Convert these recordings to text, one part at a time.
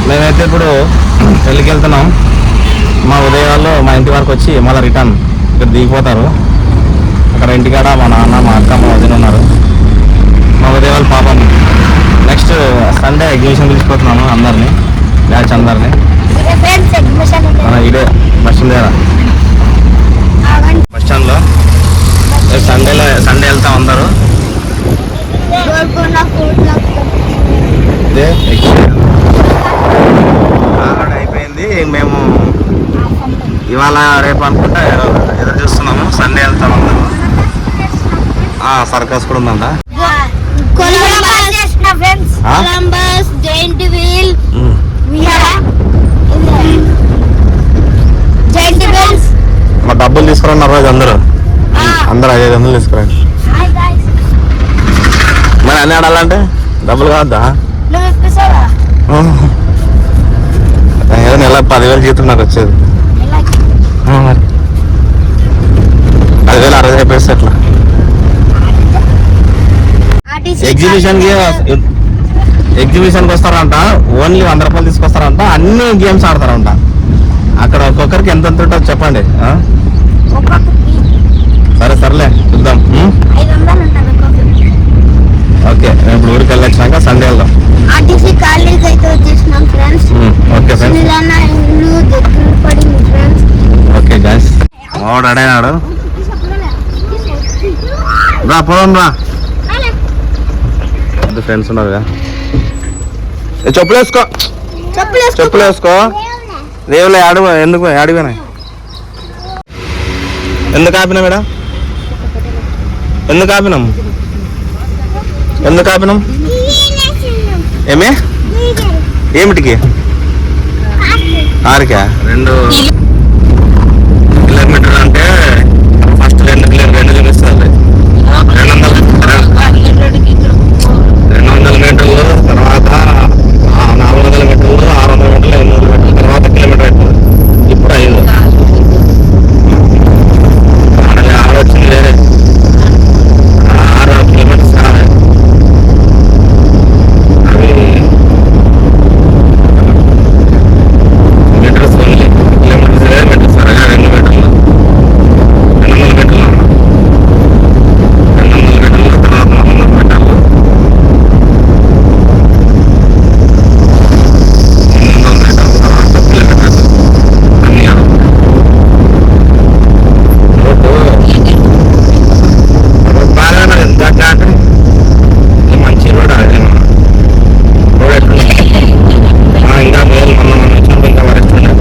మేమైతే ఇప్పుడు పెళ్ళికి వెళ్తున్నాం. మా ఉదయం వాళ్ళు మా ఇంటి వరకు వచ్చి మళ్ళీ రిటర్న్ ఇక్కడ దిగిపోతారు. అక్కడ ఇంటికాడ మా నాన్న, మా అక్క, మా వదిన ఉన్నారు. మా ఉదయం వాళ్ళు పాపం నెక్స్ట్ సండే ఎగ్జిబిషన్ తీసుకుపోతున్నాను అందరినీ, బ్యాచ్ అందరినీ. ఇదే బస్ స్టాండ్ దగ్గర, బస్ స్టాండ్లో సండే వెళ్తాం అందరూ. అయిపోయింది. మేము ఇవాళ రేపు అనుకుంటా ఎదురు చూస్తున్నాము. సండే వెళ్తాం అందరూ. సర్కస్ కూడా ఉందంట. మా డబ్బులు తీసుకురన్నారు రోజు అందరూ 500 తీసుకురండి. మరి అన్నీ ఆడాలంటే డబ్బులు కావద్దా? ఏదో నెల 10,000 జీతం నాకు వచ్చేది. మరి 10,000 60 అయిపోయేస్తే ఎట్లా? ఎగ్జిబిషన్కి వస్తారంట. ఓన్లీ 100 రూపాయలు తీసుకొస్తారంట. అన్ని గేమ్స్ ఆడతారంట. అక్కడ ఒక్కొక్కరికి ఎంత ఉంటుందో చెప్పండి. సర్లే చూద్దాం. ఓకే, ఇప్పుడు ఊరికి వెళ్ళొచ్చినాక సండే వెళ్దాం. Okay friends. ఓకే గైస్, వాడు అడైనాడు. రా పోదాం రా. ఫ్రెండ్స్ ఉన్నారుగా. చెప్పులు వేసుకో. దేవులే ఎందుకు ఆడిపోయినా? ఎందుకు ఆపినా మేడం? ఎందుకు ఆపినాం? ఏమిటికి? 6కా? 2 కిలోమీటర్లు అంటే ఫస్ట్ 2 చూపిస్తుంది. 200 మీటర్లు తర్వాత 400 మీటర్లు, 600 మీటర్లు, 800 మీటర్లు తర్వాత కిలోమీటర్ అవుతుంది. ఇప్పుడు 5 ఆడొచ్చింది వేరే 6 కిలోమీటర్స్. అవి మీటర్స్ ఓన్లీ. కిలోమీటర్స్ వేరే, మీటర్స్ సరగా 2 మీటర్లు, 200 మీటర్లు, 200 మీటర్లు తర్వాత 400 మీటర్లు, 800 మీటర్లు తర్వాత కిలోమీటర్స్. అన్నీ బాగా మంచి రోడ్. అదే రోడ్ ఎట్లా ఇంకా మేలు మనం వచ్చినప్పుడు ఇంకా వరెస్ట్ ఉండే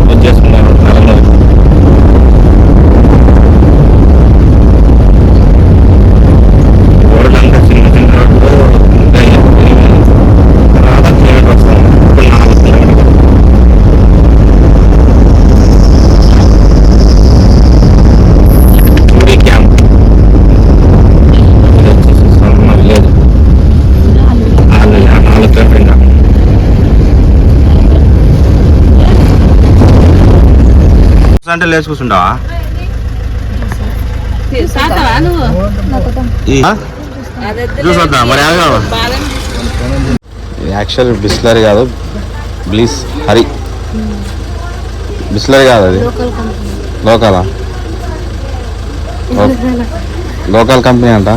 పూజ చేసుకున్నారు నెలలో. రోడ్లు అంతా చిన్న రోడ్లు. తర్వాత కిలోమీటర్ వస్తాం. ఇప్పుడు 4 కిలోమీటర్లు. ఊరి క్యాంప్ వచ్చేసి మా విలేజ్. 4 కిలోమీటర్ ఇంకా. అంటే లేచి కూర్చుంటావా? జ్యూస్ వద్దా మరి? యాక్చువల్ బిస్లరీ కాదు, బ్లీస్ హరి బిస్లరీ కాదు, అది లోకలా, లోకల్ కంపెనీ అంట.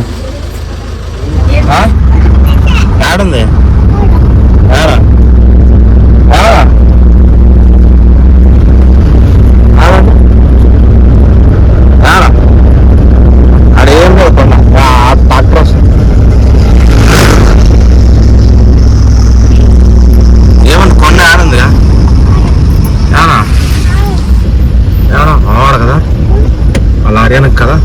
యాడుంది? అడేం పోతున్నా డాక్టర్ వస్తుంది. ఏమంటే కొండ ఆడుందిగా ఎవరో ఆవాడు కదా వాళ్ళ ఆర్యానికి కదా.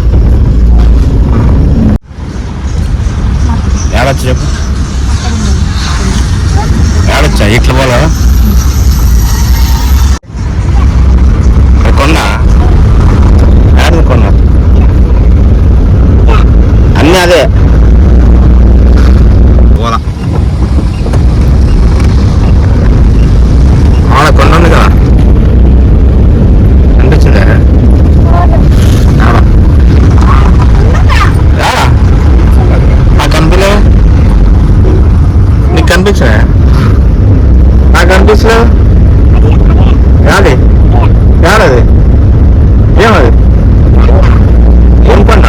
ఏడొచ్చు చెప్పు, ఏడొచ్చా? ఇట్లా పోలా కొండ ఏడని కొండ అన్నీ అదే పోలా. ఆడ కొండ ఉంది కదా అనిపించిందే. నాకు కనిపించలే, నీకు కనిపించలే? నాకు కనిపించలేదు యాది యాడది ఏమది ఏం పంట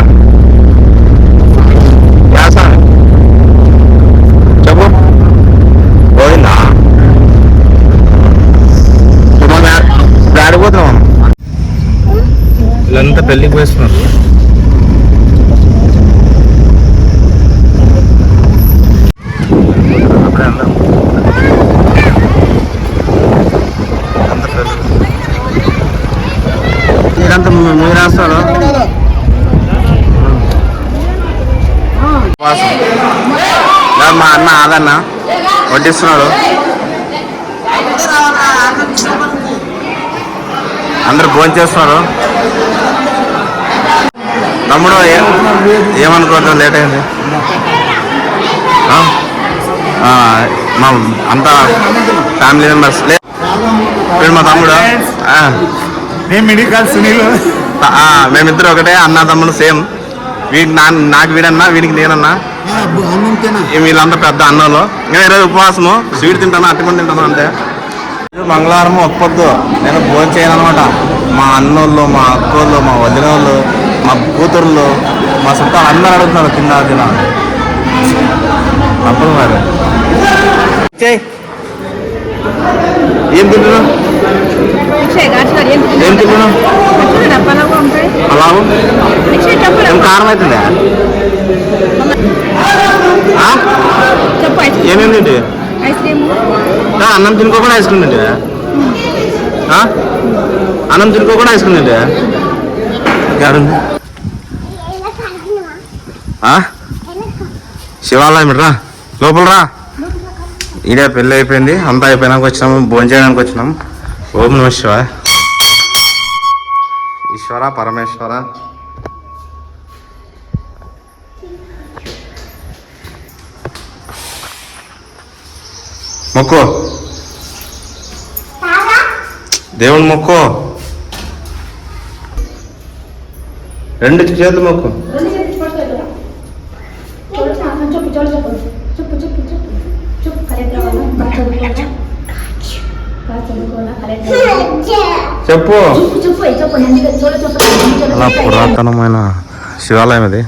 యాసా చెప్పు పోయిందా ఇప్పుడు ఆడిపోతున్నాం వీళ్ళంతా పెళ్ళికి పోయిస్తున్నారు మీరంతా మీరు రాస్తారు మా అన్న ఆదన్న వడ్డిస్తున్నాడు అందరు భోజనం చేస్తున్నారు తమ్ముడు ఏమనుకోవద్దు లేట్ అయింది మా అంతా ఫ్యామిలీ మెంబర్స్ లేదు మా తమ్ముడు సునీల్ మేమిద్దరు ఒకటే అన్న తమ్ముడు సేమ్ వీడి నాకు వీడన్నా వీడికి నేనన్నా వీళ్ళంతా పెద్ద అన్నోళ్ళు నేను ఈరోజు ఉపవాసము స్వీట్ తింటాను అట్టుకొని తింటాను అంతే మంగళవారం ఒప్పొద్దు నేను భోజనం చేయను అనమాట మా అన్నోళ్ళు మా అక్కోళ్ళు మా వదిన వాళ్ళు మా కూతుర్లు మా చుట్టాలు అందరూ అడుగుతున్నారు తిన్నా అప్పుడు మరి ఏం తింటున్నావు ఏం తింటున్నావు పలావు ఏం కారం అవుతుందా ఏమేమి తింటే అన్నం తినుకోకుండా ఐస్ క్రీమ్ తింటే అన్నం తినుకోకుండా ఐస్ క్రీమ్ తింటే శివాలయం రా లోపల రా ఈడే పెళ్ళి అయిపోయింది అంతా అయిపోయినాక వచ్చినాము భోజనం చేయడానికి వచ్చినాం ఓం నమః శివాయ ఈశ్వర పరమేశ్వర మొక్కు దేవుని మొక్కు రెండు చేతులు మొక్కు చెప్పు అలా పురాతనమైన శివాలయం ఇది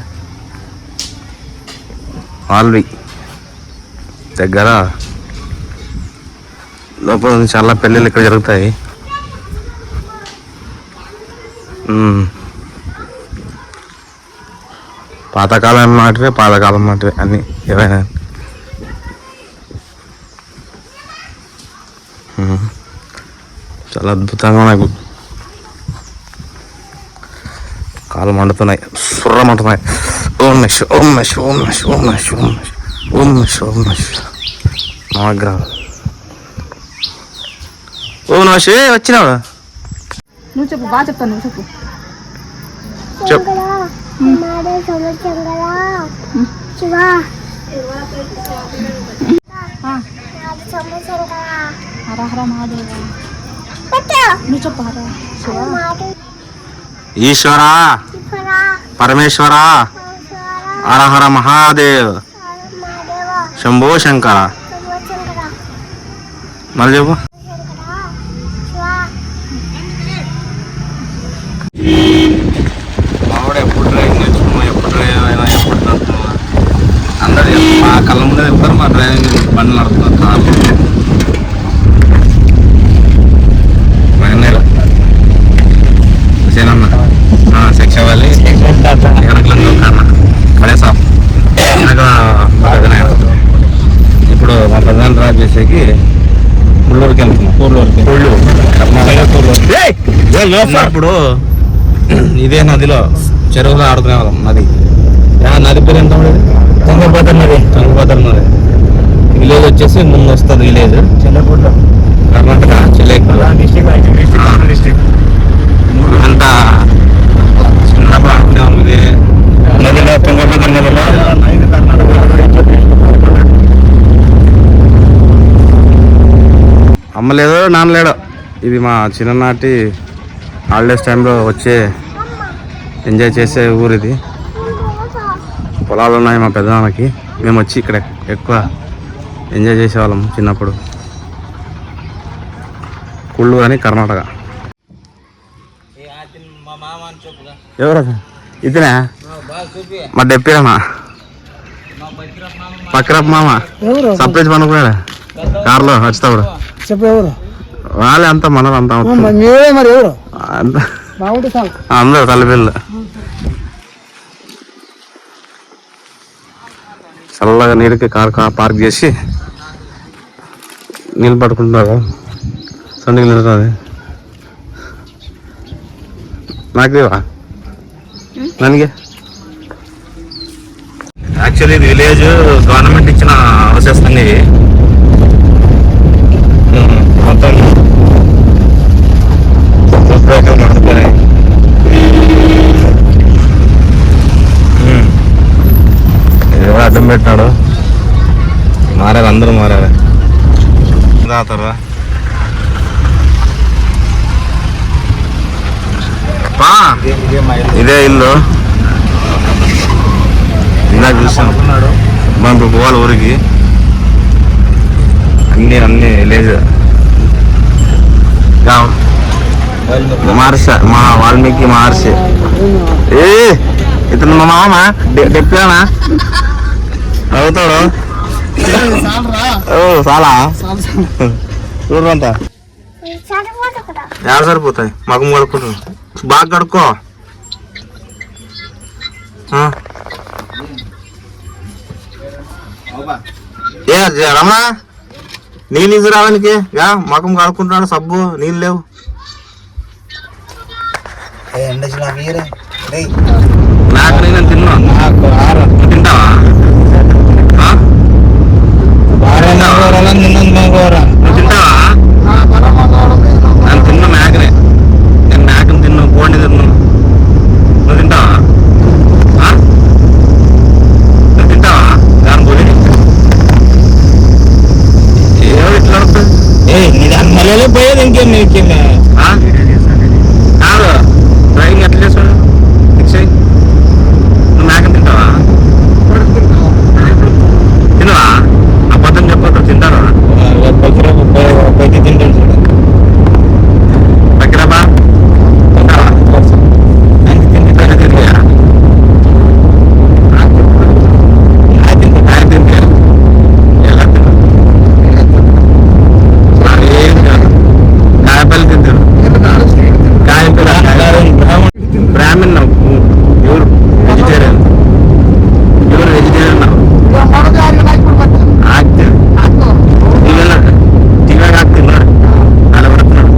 ఆల్వి దగ్గర లోపల చాలా పెళ్ళిళ్ళు ఇక్కడ జరుగుతాయి పాతకాలం నాటివే అన్నీ ఏవైనా చాలా అద్భుతంగా నాకు కాలు మండుతున్నాయి సుర్రమంటున్నాయి ఓం నశ్ ఓం నశ్ ఓం నశ్ ఓం నశ్ ఓం నశ్ ఓం నశ్ ఓం నశ్ నవగ్రహం ఓం నశ్ వచ్చినావు నువ్వు చెప్పు బాగా చెప్తాను నువ్వు చెప్పు చెప్పు హర హర మహాదేవ నువ్వు చెప్పు హర ఈశ్వర పరమేశ్వర హర హర మహాదేవ్ శంభో శంకర మళ్ళీ చెప్పు మావాడు ఎప్పుడు డ్రైవింగ్ నేర్చుకున్నాం ఎప్పుడు డ్రైవ్ అయినా ఎప్పుడు నడుపుతున్నా అందరు మా కళ్ళ ముందే చెప్తారు మా డ్రైవింగ్ బండి నడుపుతున్నారు కార్లు శిక్ష వాళ్ళి బడే సాఫ్ ఇప్పుడు మా ప్రధాన రాజు చేసేకి పుల్లూరుకి వెళ్తున్నాం ఇప్పుడు ఇదే నదిలో చెరువులో ఆడుకునే వాళ్ళం నది నది పేరు ఎంత ఉండేది తుంగభద్ర నది విలేజ్ వచ్చేసి ముందు వస్తుంది విలేజ్ చెల్లెపూట కర్ణాటక చెల్లెపూట డిస్ట్రిక్ట్ అంతా చిన్నప్పుడు ఆడుకునే వాళ్ళం ఇది నదిలో తుంగభద్ర నదిలో అమ్మ లేదో నాన్న లేడో ఇది మా చిన్ననాటి హాలిడేస్ టైంలో వచ్చే ఎంజాయ్ చేసే ఊరు ఇది పొలాలు ఉన్నాయి మా పెద్దనాన్నకి మేము వచ్చి ఇక్కడ ఎక్కువ ఎంజాయ్ చేసేవాళ్ళం చిన్నప్పుడు కుళ్ళు అని కర్ణాటక. ఎవరు ఇతనే మా డెప్పిరమ్మా పక్కరప్ప మామ సర్ప్రైజ్ పనుకున్నాడా కార్లో వచ్చేటప్పుడు. చెప్పు ఎవరు వాళ్ళే అంతా మనలు అంతా మీరే మరి ఎవరు అంతా బాగుంటే చాలు. అందరూ తల్లిపిల్ల చల్లగా నీరుకి కార్ పార్క్ చేసి నీళ్ళు పట్టుకుంటున్నారు. సండికి నిలుతుంది నాకేవా ನನಗೆ యాక్చువల్లీ ఇది విలేజ్ గవర్నమెంట్ ఇచ్చిన హౌసెస్ అన్ని మొత్తం నడుపుతున్నాయి. ఎవరు అడ్డం పెట్టినాడు మారారు అందరూ మారారు తాగుతారా ఇదే ఇల్లు ఇందాక చూసాం మనం ఇప్పుడు పోవాలి ఊరికి. అన్ని విలేజ్ మహర్షి మా వాల్మీకి మహర్షి. ఇతను మా మామ డెప్పానా అవుతాడు. చాలా చూడంతా ఎలా సరిపోతాయి మగం కడుక్కుంటు బాగా కడుక్కో. ఏ రమణ నీళ్ళు తీసుకురావడానికి మగం కడుక్కుంటున్నాడు సబ్బు నీళ్ళు లేవు. నాకు నేను తిన్నా తింటావా నువ్వు తింటావా? నేను తిన్నా మేకనే నేను మేకను తిన్నా కోడిని తిన్నా. నువ్వు తింటావా? నువ్వు తింటావా దాని పోయి ఏమో ఇట్లా ఉంటుంది పోయేది ఇంకేం నీకేమే కాదు డ్రైవింగ్ ఎట్లా చేస్తాడు ఫిక్స్ అయ్యి. నువ్వు మేకను తింటావా? తినవా? అబద్ధం చెప్పదు తింటారా? తింటాడు పక్కనబా తింటావా? కాయపల్లి తింటారు బ్రాహ్మణ్ ఎవరు వెజిటేరియన్ ఎవరు వెజిటేరియన్ టీవీ తిన్నాడు అలా పడుతున్నాడు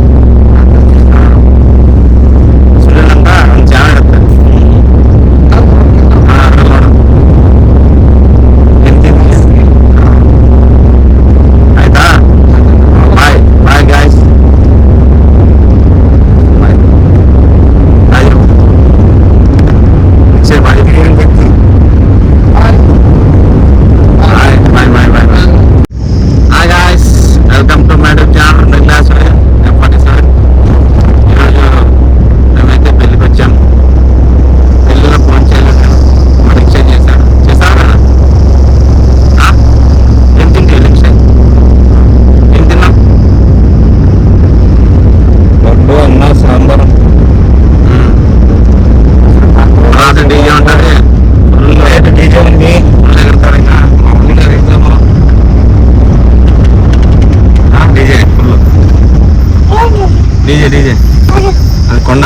సూర్యులంతా చాలా ఆಯ್ತಾ bye bye guys bye bye bye bye bye. Hi guys, welcome to my channel Douglas F47. ఈరోజు మేమైతే పెళ్ళికి వచ్చాం. పెళ్ళిలో ఫోన్ చేయలేదు మరి ఎక్స్చేంజ్ చేశారు కదా. ఏం తింటే ఎక్స్చేంజ్ ఏం తిన్నాం? వడ్డు అన్న సాంబార్ డీజే ఉంటుంది డీజే ఉంది ఎగురుతారు. ఇంకా మామూలుగా ఎగ్జామ్ డీజే ఫుల్ డీజే అది కొండ